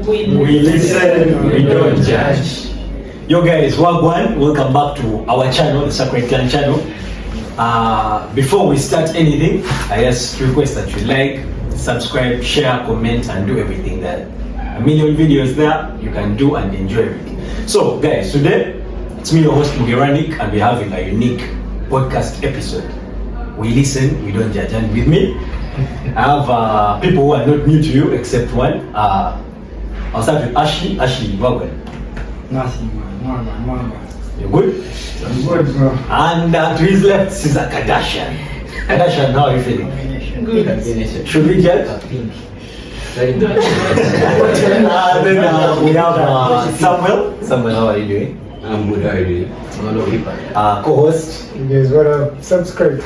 We listen, we don't judge. Yo guys, welcome back to our channel, the Sacred Clan channel. Before we start anything, I just request that you like, subscribe, share, comment, and do everything that a million videos there you can do and enjoy everything. So guys, today it's me, your host Mugeranik, and we're having a unique podcast episode. We listen, we don't judge. And with me, I have people who are not new to you except one. I'll start with Ashley. Ashley, welcome. Nothing, man. You're good? I'm good, bro. And to his left, Caesar Kardashian. Kardashian, how are you feeling? Good. Should we judge? Then we have Samuel. Samuel, how are you doing? I'm good, how are you doing? Co-host. You guys wanna subscribe.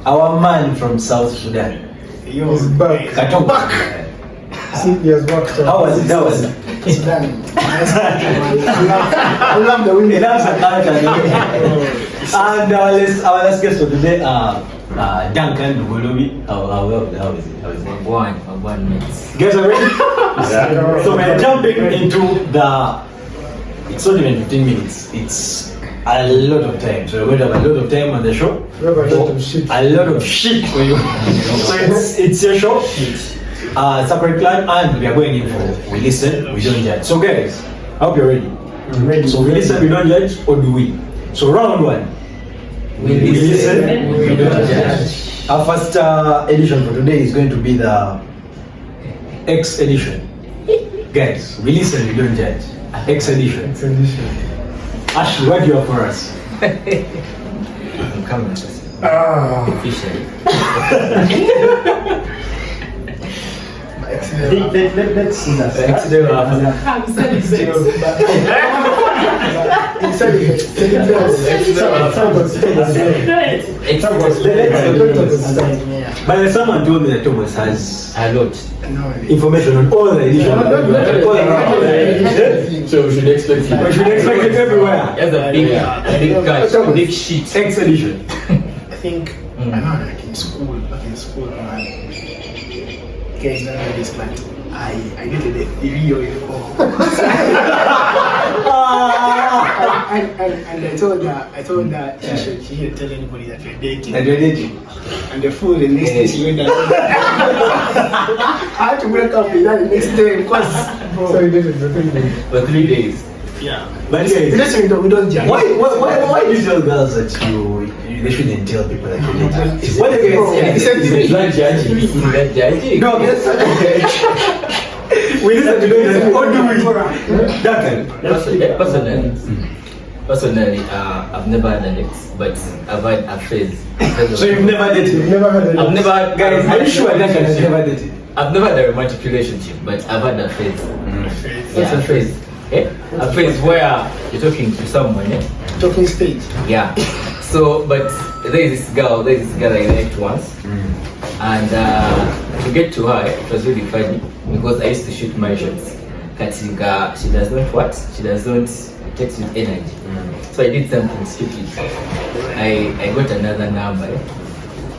Our man from South Sudan. He's back. Katok. See, he has worked How was it? That was it. Sudan. I love the women. He loves the culture. And our last guest for today, Duncan Dugolobi. How is it? One minute. Guys are ready? Yeah. So we're jumping into it's not even 15 minutes. It's a lot of time. So we're going to have a lot of time on the show. We have a lot of shit. A lot of shit for you. So it's your show. Sacred Clan, and we are going in for we listen, we don't judge. So guys, I hope you're ready. I'm ready. So we listen, we don't judge, or do we? So round one. We listen, we don't judge. Our first edition for today is going to be the X edition. Guys, we listen, we don't judge. X edition. It's an issue. Ashley, what do you have for us? I'm coming. Officially. Let's see that. But someone told me that Thomas has A lot. information on all the editions. So we should expect it. We should expect it everywhere. That's a big catch, big sheet. X edition. I think I know like in school, guys don't know this, but I did a theory or and I told her she shouldn't tell anybody that we're dating. And you're dating. And the fool the next day she went and I had to wake up with that the next day because So you did it for 3 days. For 3 days. yeah. But guys, Listen, we don't judge. why do you tell girls that they shouldn't tell people that you're dating? What do you guys say? It's not judging. It's not judging. No, yes. We listen to them. What do we? Duncan. Personally, I've never had an ex, but I've had a phase. So you've never dated? You've never had a I've never had, Guys, are you sure Duncan has never dated? I've never had a romantic relationship, but I've had a phase. What's a phase? A phase where you're talking to someone. Talking stage. Yeah. So, but there's this girl I liked once, and to get to her, it was really funny because I used to shoot my shots. Katinga, she does not text with energy. So I did something stupid. I got another number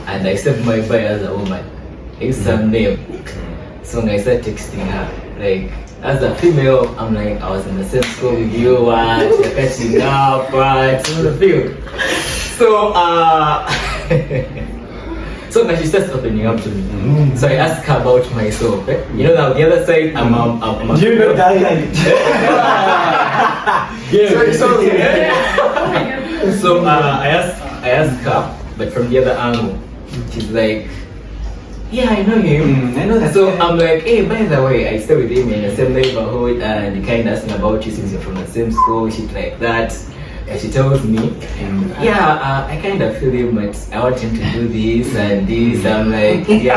and I saved my bio as a woman. I used some name. So when I started texting her, like as a female, I'm like, I was in the same school with you, you're catching up, so the field. So so now she starts opening up to me. So I asked her about myself. You know, now the other side, I'm Do you know that? So I asked her, but from the other angle, she's like, yeah, I know him. I know that. So I'm like, hey, by the way, I stay with him in the same neighborhood, and he kind of asked me about you since you're from the same school, shit like that. And she tells me, yeah, I kind of feel him, but I want him to do this and this. I'm like, yeah.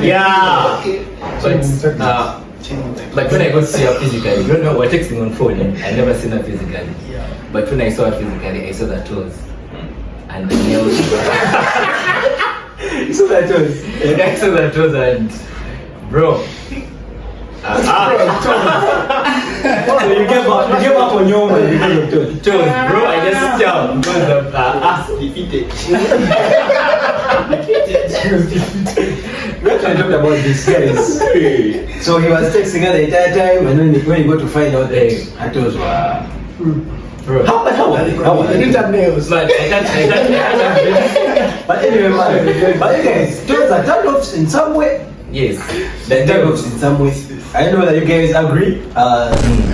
Yeah. But when I go to see her physically, you don't know, we're texting on phone, and I never seen her physically. But when I saw her physically, I saw the toes. And the nails. You saw that toes? I saw the toes and, bro. So you gave up on your woman because of toes? Toes, bro, I just jumped because of defeated. We actually talked about this, guys. So he was texting her the entire time, and when he got to find out that it was Bro. how was it? How was I it? didn't have nails. Man, I can't. But anyway, man. But guys, those are turn-offs in some way. Yes. The turn-offs in some way. I don't know whether you guys agree.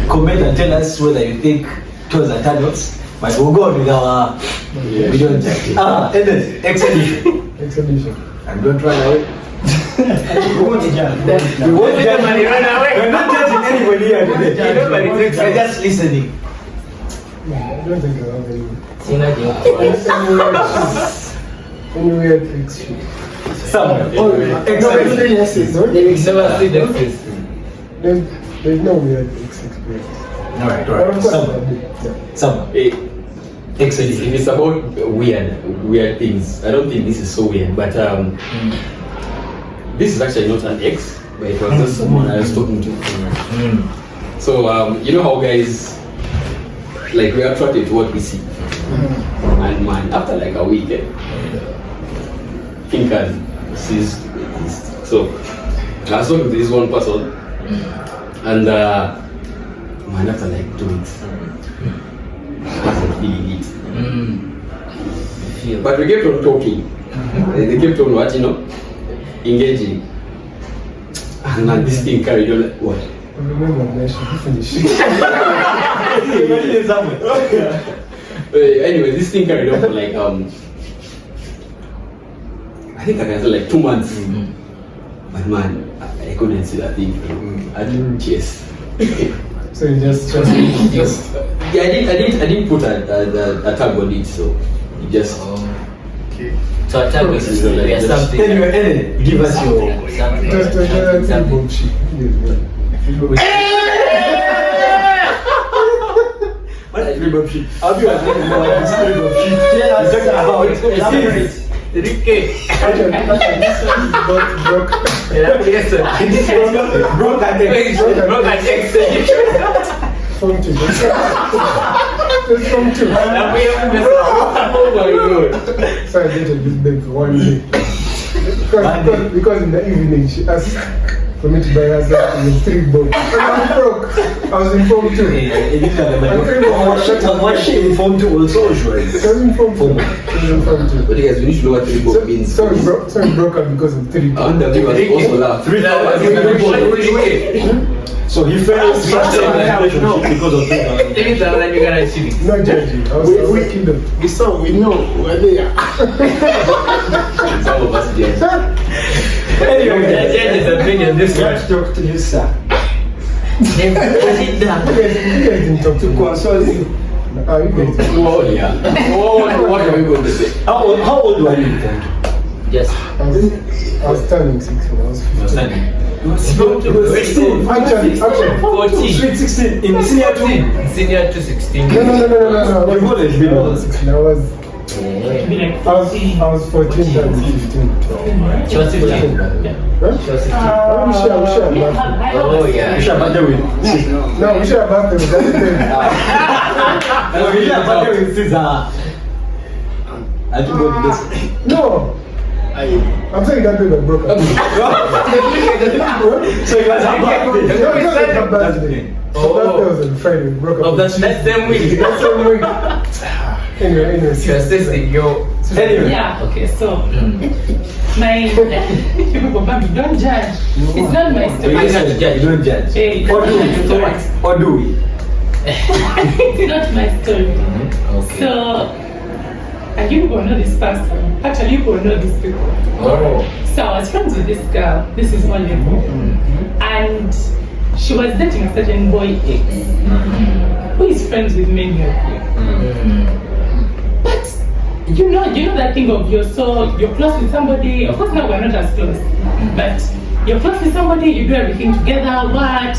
Comment and tell us whether you think those are turn-offs. But we'll go on with our we don't judge. And then exhibition. Exhibition. And don't run away. We want to judge. We won't judge. Nobody run away. We're not judging anybody here today. Nobody thinks We're just listening. I don't think I have any. Any weird tricks. Somewhere. Oh, experiences. No? Never see the face. There's no weird experience. Alright, But of course, Somewhere. yeah. Somewhere. If Exhibition. it's about weird things, I don't think this is so weird. But this is actually not an ex, but it was just someone I was talking to. So you know how guys like we are attracted to what we see, and man, after like a week, think and sees this. So I was talking to this one person, and man, after like 2 weeks, I wasn't feeling it. But we kept on talking. They kept on what, engaging. And then this thing carried on like, what? I remember I should finish. Anyway, this thing carried on for like, I think I can say like 2 months. But man, I couldn't see that thing. I didn't chase. So you just Yeah, I didn't put a tag on it, so it just. So attack is there's something. Anyway, give us your. Something. just bullshit. What is ribbon shit? I'll be honest, you know what this ribbon shit. He's talking about elaborate. Actually, this one is not broke. Yes, sir. Broke and Broke and Phone two. Just phone two. Oh my god. So I dated this babe for 1 day. Because in the evening she asked for me to buy her something in 3 bob. And I was broke. I was in phone two. What she informed you also, usually. She was in phone two. She was in phone two. But guys, we need to know what three book means. So we broke up because of 3 bob. And the viewers also laugh. So he fell such a relationship because of that. Even though that you gotta achieve it. No judging. I was killed them. We saw, we know where they are. Some of us did. Anyway, Judge's opinion this one. let's talk to you, sir. You guys didn't talk to Console you. you guys. Oh yeah. What are we going to say? How old were you then? Yes. I was turning 16. I was 15. You were 16. Actually, 14. Sweet 16 in senior 2. Senior to 16. no. You've always been I was 16. I was 14, turning 15. She was 15. Huh? She was 15. We share a birthday. Oh yeah. You should have batted with. No, we share a birthday with that day. No, you should have batted with Caesar. I think what this. No, I'm saying that day that broke up. So you guys have No, birthday. it wasn't her birthday. So birthday was on Friday. We broke up. Oh, that's same week. That's the week. Anyway. She was testing yo. Anyway. Yeah, okay, so my Bobby, don't judge. It's not my You story. don't judge. Hey, Or do we? Or do we? It's not my story. Okay. So, and you will know this person. Actually, you will know these people. Oh. So I was friends with this girl. This is one level. And she was dating a certain boy X, who is friends with many of you. But you know that thing of you're close with somebody. Of course, now we're not as close, but you're close with somebody. You do everything together. What?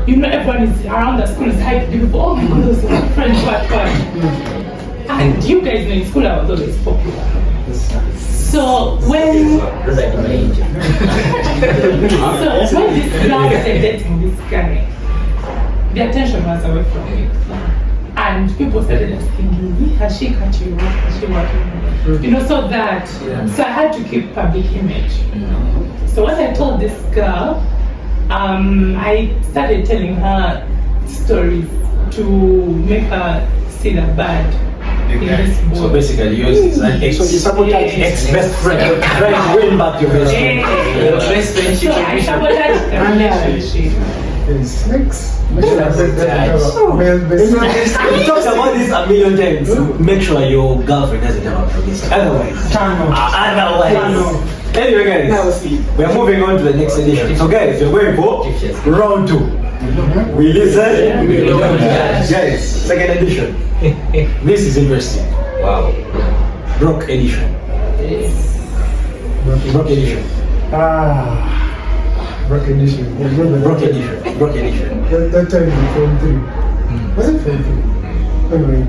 Everyone is around the school is hyped. People, oh my God, those are friends. What? And you guys know in school I was always popular. So when this girl started dating this guy, the attention was away from me. And people started asking me, has she cut you? Has she what? So that, so I had to keep public image. So what told this girl, I started telling her stories to make her see the bad in this boy. So basically, yours is an ex. So you sabotage Ex-best friend. Trying to win back your best friend. Your best friend So I sabotaged the relationship. Yes, next. Make sure I said that I have Oh. a male best friend. We talked about this a million times. Make sure your girlfriend doesn't have a promise. Otherwise. Anyway, Now guys, see. we are moving on to the next edition. So, guys, we're going for round 2. We listen. We don't judge. Guys, second edition. This is interesting. Wow. Broke edition. Broke edition. Broke edition. Yeah, remember Broke that edition. Broke edition. That time in Form 3. Was it Form 3? Anyway,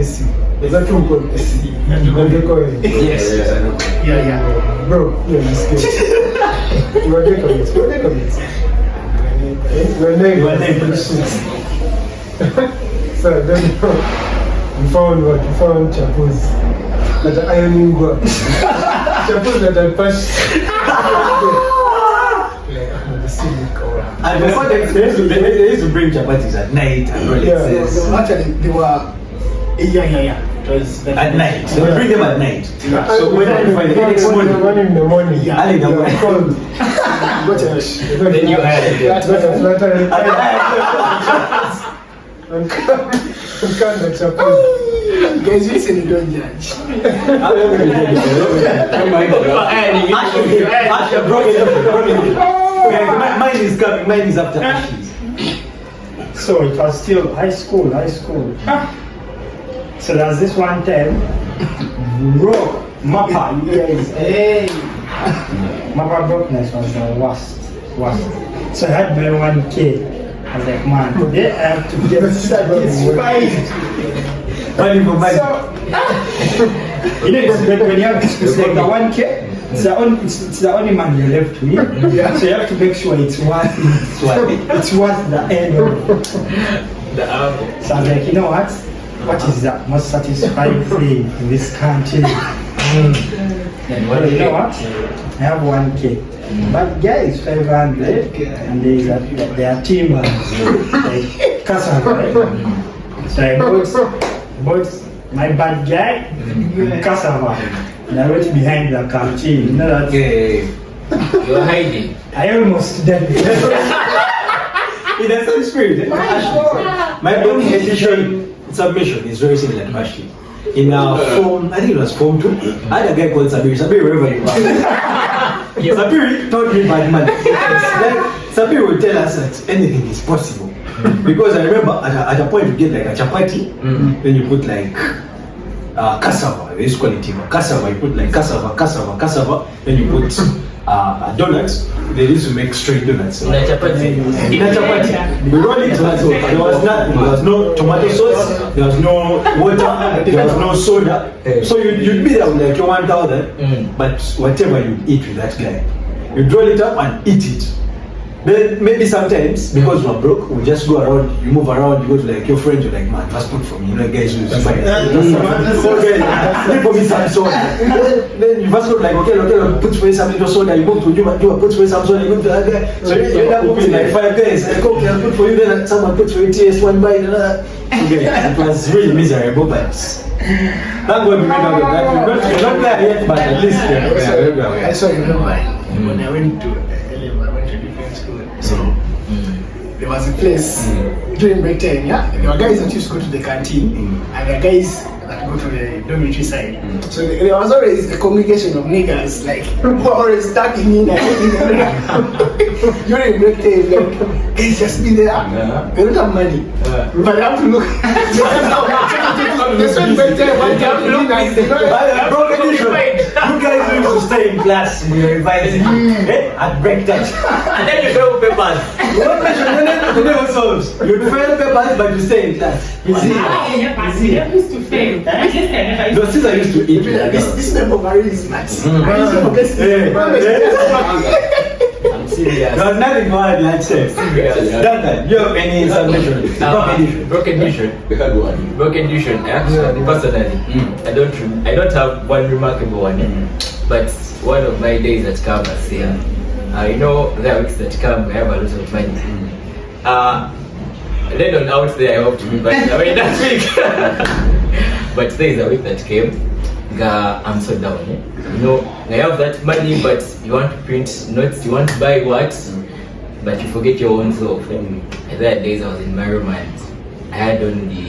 SC. Was that room called SC? And they call it. Yes. Yeah. Bro, you're scared. You are there comments. You are there comments. Your name. Your name. So then we found what? We found chapuz. That are ironing board. Chapuz that are pushed. And before they used to bring chapatis at night and Rolexes. Yeah. So actually, they were. Yeah. It was At night. They would bring them at night. Yeah. So when I find the next morning, One in the morning. Yeah. early in the morning. Cold. Then you had it. And can't the chapuz. Guys, listen, you don't judge. Asha, broken. Mine is coming. Mine is after Ashes. So it was still high school. So there's this one time, bro, Mappa, you guys, Hey. Mappa brokenness was the worst. So I had my 1K. I was like, man, today I have to get satisfied. Money for money. You know, it's like when you have it's like the 1K, it's the only money you're left with. So you have to make sure it's worth it. It's worth the end of it. So I was like, you know what? What is the most satisfying thing in this country? Well, you know what? I have 1K. But guy is 500 and there are timbers like cassava, right? So I bought my bad guy cassava and I went behind the canteen. You know that? Okay. You're hiding. I almost died. In the same spirit, my own edition submission is very similar to Ashley. In form, I think it was form 2, I had a guy called Sabiri. Sabiri, wherever you are. Sabiri taught me bad money. Like, Sabiri would tell us that anything is possible. Because I remember at a point you get like a chapati, then you put like cassava, they used to call it cassava, you put like cassava, then you put donuts. They used to make straight donuts. In a chapati. In a chapati. We roll it tomato. There was nothing. There was no tomato sauce. There was no water. There was no soda. So you'd be there with like your 1,000. But whatever you eat with that guy, you roll it up and eat it. Then maybe sometimes because we're broke, we just go around. You move around. You go to like your friends. You're like, man, fast food for me. You know, guys who's fine. Okay, for me some soda. Then you first go like, okay, put for you some little soda. You move to you put for you some soda. You go to that guy. So you end up moving like 5 guys. Like, okay, I'll put for you. Then someone puts for you TS one bite another. Okay, it was really miserable, but thank God we made out of that. We're not there yet, but at least I saw you remember when I went to different school. So there was a place during break time, yeah. There were guys that used to go to the canteen, and there were guys that go to the dormitory side. So there was always a congregation of niggas, like who were always stacking in and during break time, like guys just be there. They don't have money, but they have to look. They spend break time, but they have to look nice. broken edition. You guys used to stay in class. We were revising at break time. And then you fail papers. What question? You never solves. You fail papers, but you stay in class. You see? I used to fail. I never Those things I used to eat. This member is nuts. I'm serious. There was nothing more at lunchtime. Duncan, you have any submission? Broken edition. We had one. Broken edition. Actually, personally, I don't have one remarkable one. But one of my days at campus here, I know there are weeks that come, we have a lot of money. Then on out there, I hope to be back away that week. But there is a week that came, I'm so down. You know, I have that money, but you want to print notes, you want to buy what, but you forget your own self. And there are days I was in my room and I had on the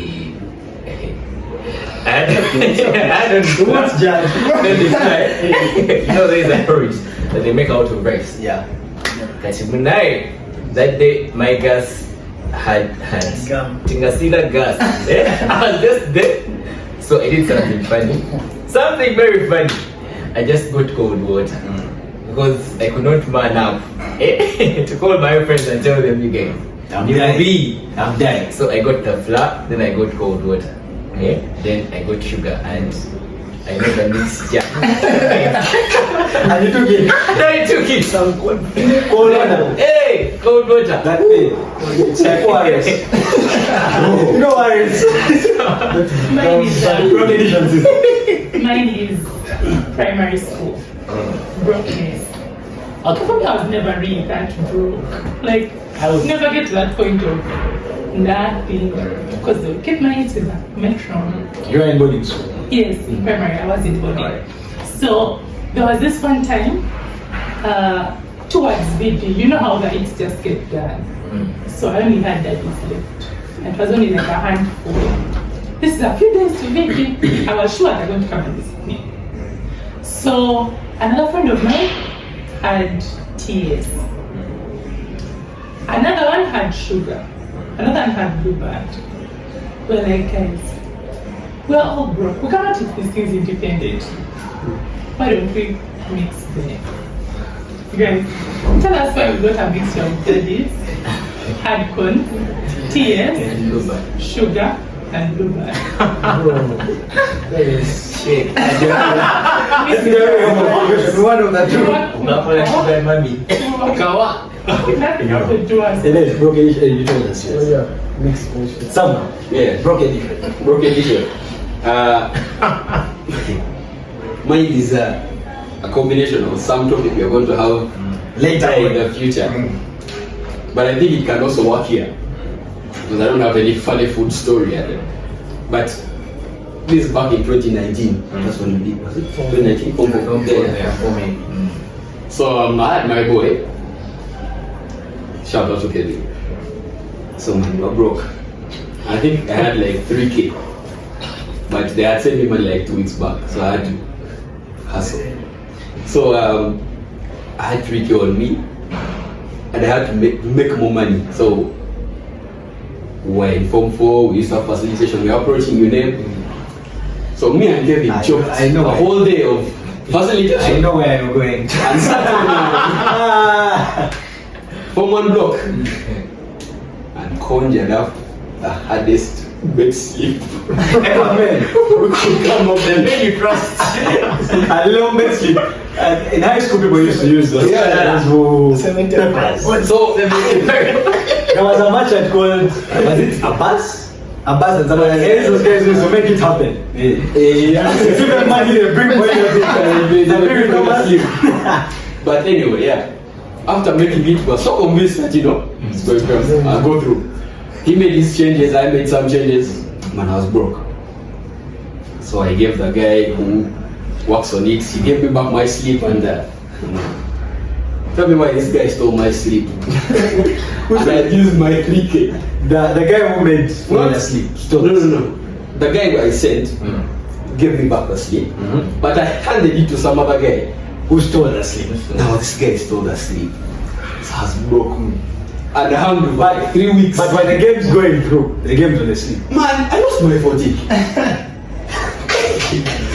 What's judge? You know, there is a porridge that they make out of rice. Yeah. That day, my gas had Gum. Tingasila gas. I was just there. So I did something funny. Something very funny. I just got cold water. Because I could not man up to call my friends and tell them, you guys, I'm dying. So I got the flour, then I got cold water. Then I got sugar and I never mixed jam. And you took it. I took it. Some cold water. Hey, cold water. That thing. It's like wireless. You know wireless. Mine is primary school. Brokenness. Okay, for me, I was never really that broke. Like, I would never get to that point of nothing. Because they would keep my kids in the metro. You are in boarding school. Yes, in primary, I was in boarding. So, there was this one time, towards BD, you know how the eats just get done. So, I only had that left. And it was only like a handful. This is a few days to BD. I was sure they're going to come and visit me. So, another friend of mine had TS. Another one had sugar. Another one had bluebird. We're like, guys, we're all broke. We cannot eat these things independently. Why don't we mix them? Guys, tell us why we got a mixture of daddies, hard corn, TS, sugar, and bluebird. That is Shit. One of the two. Nothing else to do us. It is broken you told us, oh yes. yeah, mixed version. Somehow. Yeah. Broken different. Broken edition. Mine is a combination of some topic we are going to have Later in the future. But I think it can also work here. Because I don't have any funny food story at it. But this is back in 2019. That's when we did. Was it 2019? So I had my boy. Shout out to Kelly. So we were broke. I think I had like 3K. But they had sent me money like 2 weeks back. So I had to hustle. So I had 3K on me. And I had to make more money. So we were in Form 4, we used to have facilitation, we were approaching UNEM. So me and Kevin choked I know a whole day of facilitation. I know where you're going. And sat on Form 1 block. And conjured up the hardest bed sleep. Ever man. We could come up The and man you trust. A long bed sleep. In high school, people used to use those. Yeah. Those 70 peppers. so There was a merchant called, was it Abbas? Abbas and somebody else. Those guys used to make it happen. It's even money they bring for you. They bring it But anyway, yeah. After making it, we were so convinced that it's going to go through. He made his changes, I made some changes. Man, I was broke. So I gave the guy who works on it, he gave me back my sleep and tell me why this guy stole my sleep. And I used my 3K. The guy who made falling asleep. No. The guy who I sent gave me back the sleep. But I handed it to some other guy. Who stole the sleep? Now this guy stole the sleep. It has broken. And I hung back 3 weeks. But when the game's going through, the game's on the sleep. Man, I lost my 40.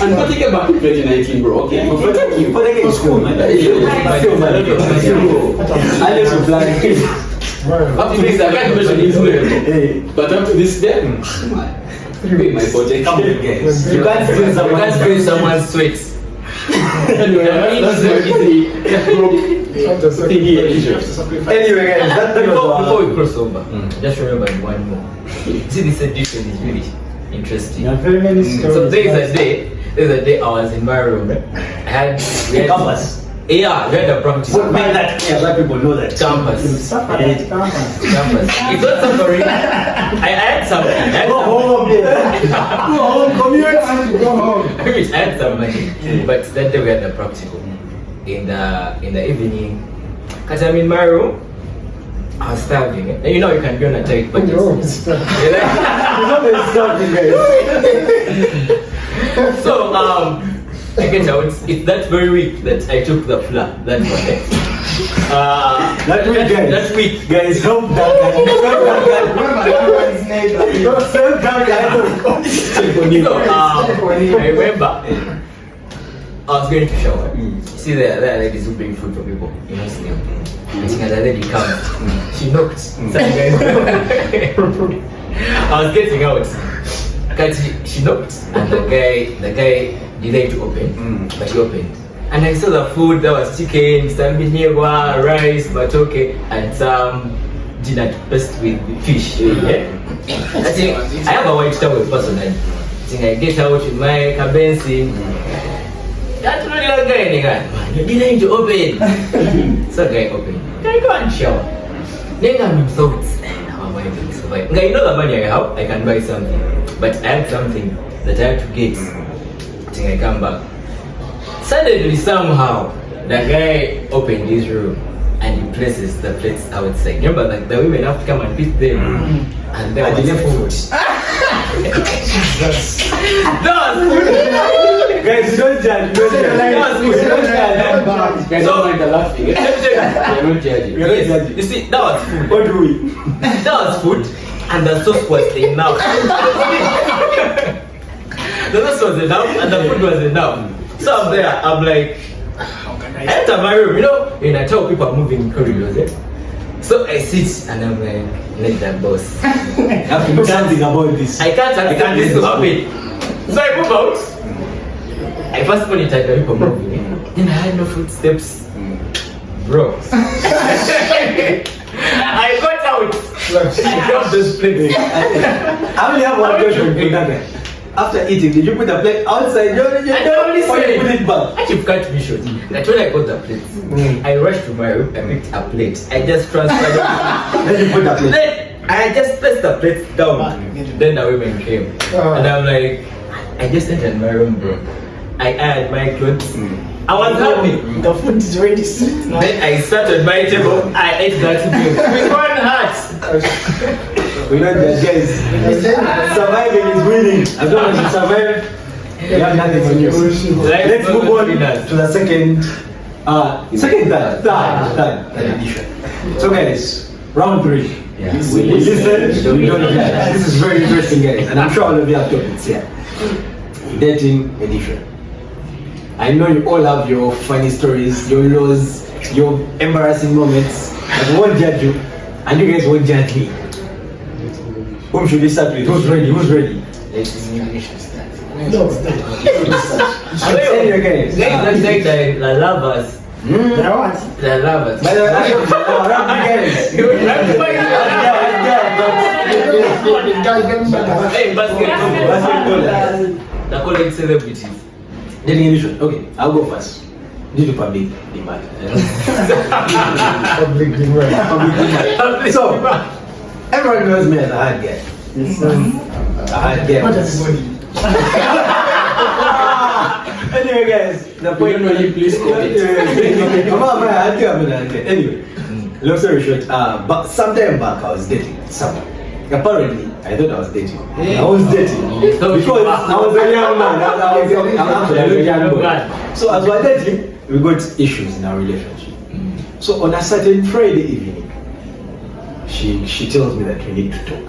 And but came back in 2019, bro. Okay. For the game is cool, man. Still, man. Unless you fly. Up to this, I can't mention his name. Hey. But up to this day, man, pay my 40. Come on, guys. You can't steal You someone's can't steal someone's sweets. Anyway, that's my broke thingy edition. Anyway, guys, that Before was we cross over, just remember one more. See, this edition is really interesting. There are very many stories. So there's a day I was in my room. We had campus. Yeah, we had a practice. So make that clear so that people know that. Campus. Suffer that campus. Campus. It's not suffering. I had something. Go home, yeah. Go home, commute. Go home. I had some money, but that day we had the practical. In the evening, cause I'm in my room, I was starving. And you know you can be on a tight budget. No, You know? It's something, guys. So I get out. It's that very week that I took the flour. That one. That week, guys. That week. Guys, help that guy. Remember that one's name. Help that guy. So I remember I was going to shower. See there are ladies who bring food for people. You know, sleep. And she had a lady come. She knocked. Some guys. I was getting out. Cause she knocked, and the guy delayed to open, but he opened. And I saw the food. There was chicken, some binyegwa, rice, matoke, and some dinner toast with fish. Yeah? I think I have a white towel personally. I think I get out with my cabensi. That's really a guy, nigga. You're delaying to open. So guy opened. Can I go and shower? Then I'm thought, how am I going to survive? You know the money I have, I can buy something. But I had something that I had to get. Till I come back. Suddenly, somehow, the guy opened his room and he places the plates outside. Remember that the women have to come and pick them. And there was food. That was food. Guys, don't judge. That was food. Guys, don't mind the laughing. You're not judging. We're not judging. You see, that was food. What do we? That was food, and the sauce was enough. The sauce was enough, and the food was enough. So I'm there, I'm like, I enter my room, you know, and I tell people I'm moving in corridors, eh? So I sit, and I'm like, let that boss. I have to do something about this. I can't understand this to happen. So I move out. I first monitored the people moving, eh? Then I had no footsteps. Bro. I got out. I dropped this plate. I only have one question for that guy. After eating, did you put the plate outside? I don't listen. Or you put it back? I should cut me short. That's when I got the plate. I rushed to my room, I picked a plate. I just transferred it. Then you put the plate. Then I just placed the plate down. Then the women came. And I'm like, I just entered my room, bro. I aired my clothes. I was happy. The food is ready. Then I sat on my table. I ate that meal with one heart. We know that guys. Surviving is winning. As long as you survive, you have nothing on you. Let's move on to the third edition. So guys, round 3. Yeah. We listen, we don't judge. This is very interesting, guys, and I'm sure all of you have topics here. Dating edition. I know you all have your funny stories, your lows, your embarrassing moments. I won't judge you, and you guys won't judge me. Whom should we start with? Who's ready? Who's ready? Anyway, guys. Let's take the lovers. The lovers. By the way, Hey, basketball. The college celebrities. dating edition. Okay, I'll go first. Due to public demand. Public demand. Public demand. So, everyone knows me as a hard guy. A hard guy. Not everybody. Anyway, guys, the point. Please comment. Anyway, long story short, but sometime back I was dating someone. Apparently, I thought I was dating. I was dating because I was a young man. I'm actually a young boy. So as we were dating, we got issues in our relationship. So on a certain Friday evening, she tells me that we need to talk.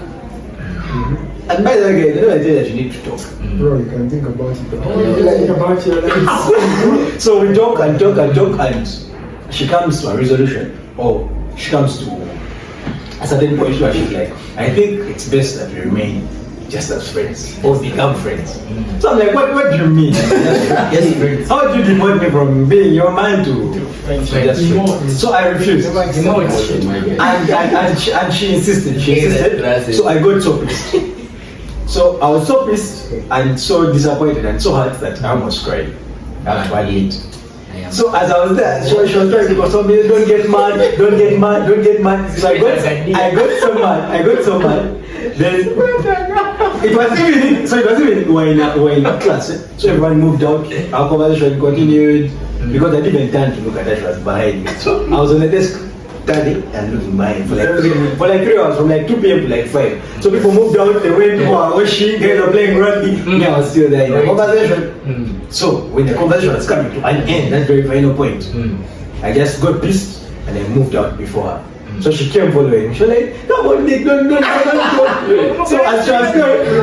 And by the way, guys, I know I tell that you need to talk. Bro, you can think about it. Think about your life. So we talk and talk and talk, and she comes to a resolution, or she comes to a certain point where she's like, I think it's best that we remain just as friends, or become friends. So I'm like, what do you mean? Just friends. How do you demote me from being your man to just friends? So I refused. And she insisted. So I got so pissed. So I was so pissed and so disappointed and so hurt that I almost cried. I had to admit. So as I was there, she was trying to console me, don't get mad. So I got so mad. Then it was even we were in a class, so everyone moved out. Our conversation continued because I didn't turn to look at that. She was behind me, so I was on the desk standing and looking behind for like 3 hours, from like 2 p.m. to like 5. So people moved out, they went to washing, guys were playing rugby. Me, I was still there in the conversation. So when the conversation was coming to an end, that very final point, I just got pissed and I moved out before her. So she came following. She was like, come on, Nick, don't. So as she was going, so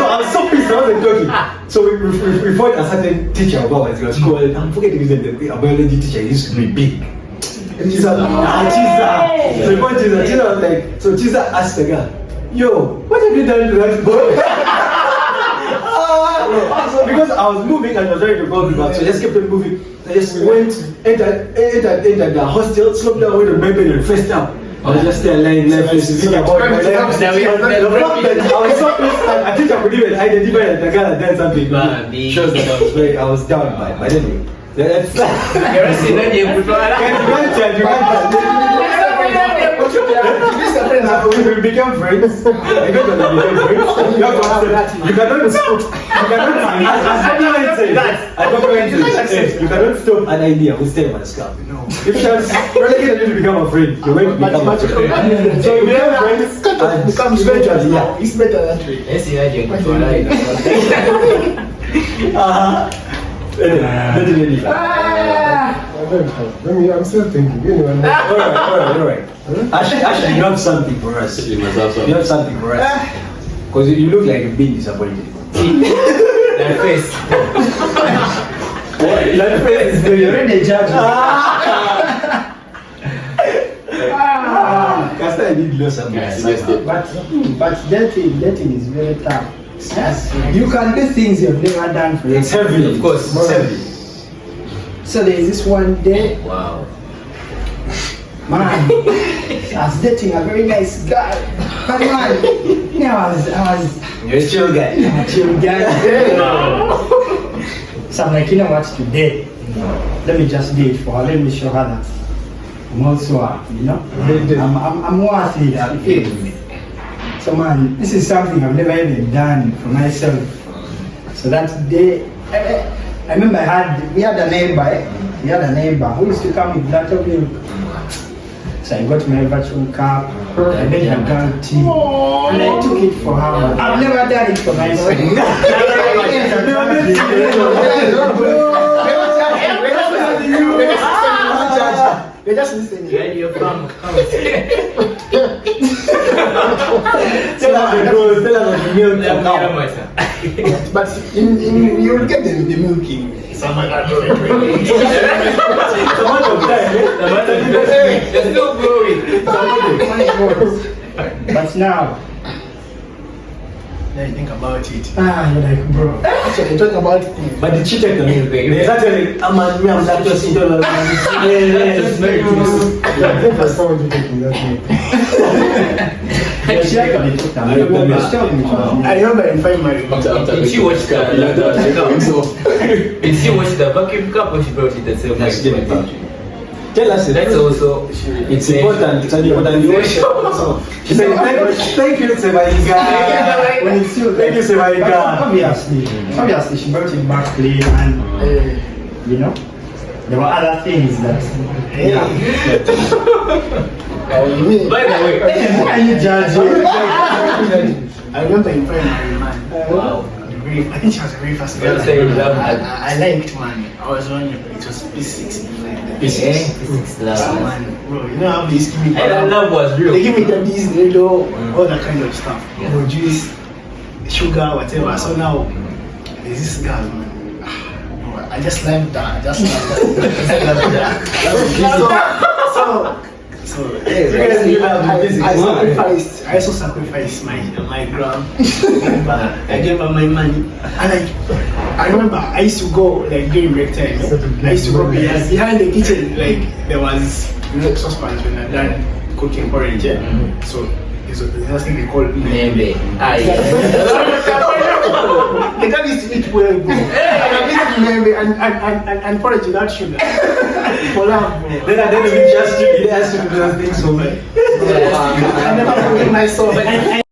I was so pissed, I wasn't talking. So we fought a certain teacher of ours. He was called, I'm forgetting his name, a biology teacher. He used to be big. And Chisa was like, so Chisa asked the girl, yo, what have you done to that boy? Because I was moving and I was ready to go back, so I just kept on moving. I just entered the hostel, slowed down, went to my bed and faced up. I was just there lying there, thinking about my life. I was so pissed that I think I could even identify that the girl had done something. Shows that I was down by, but anyway. That's we became friends. I got to become friends. You cannot stop. You cannot stop an idea who's staying on the scalp. If she was relegated to become a friend, you went to become a friend. So you become friends and become eventually, yeah. It's better that way. Let's imagine I'm still thinking. Anyway. Alright. Actually, you have something for us. You have something for us. Because you look like you've been disappointed. That face. That face. You're already judging. Castor, I did lose something. But dating is very tough. Yes. You can do things you've never done for It's heavy, of course. It's heavy. So there is this one day, Wow. man, I was dating a very nice guy. But man, I was You're a chill guy. a chill guy. So I'm like, you know what, today, let me just do it for her. Let me show her that I'm also, I'm worth it. So man, this is something I've never even done for myself. So that day, I remember we had a neighbor who used to come with bottle milk. So I got my virtual cup, I made her girl tea, and I took it for her. I've never done it for myself. We're just listening. Where you're from? Tell us the milk. But you'll get the milking. Some other different. There's no growing. But now, Then think about it. you're like, bro. So they talk about things. But the cheated on me. They actually, I'm lactose intolerant. Yes, very true. I saw you taking that one. She actually took that. I remember in primary. Did she watch the vacuum cup or she brought it the same No, she didn't. way? Tell us it. That's also It's important. It's an important issue. She said, thank you, Sevaika. Thank you, Sevaika. Obviously, she brought it back clean, and there were other things that. By the way, Why are you judging? I remember in primary, man. wow. I think she was a very fast girl. Don't say you love her. I liked, man. I was on it was P6. Physics So, love. man, bro, you know how they give me And love was real. they give me these little, all that kind of stuff. Bro, juice, sugar, whatever. So now, there's this girl, man. Bro, I just love that. So I also sacrificed my gram. I gave her my money, and I remember I used to go like during break time. I used to go behind the kitchen, like there was saucepans when I dad cooking porridge. So there's a thing they call Nembe. Ah, yeah. The girl used to eat well, bro. And I miss maybe and porridge without sugar. For love, bro. Then I don't even just he has to do those things for me. I never forget myself.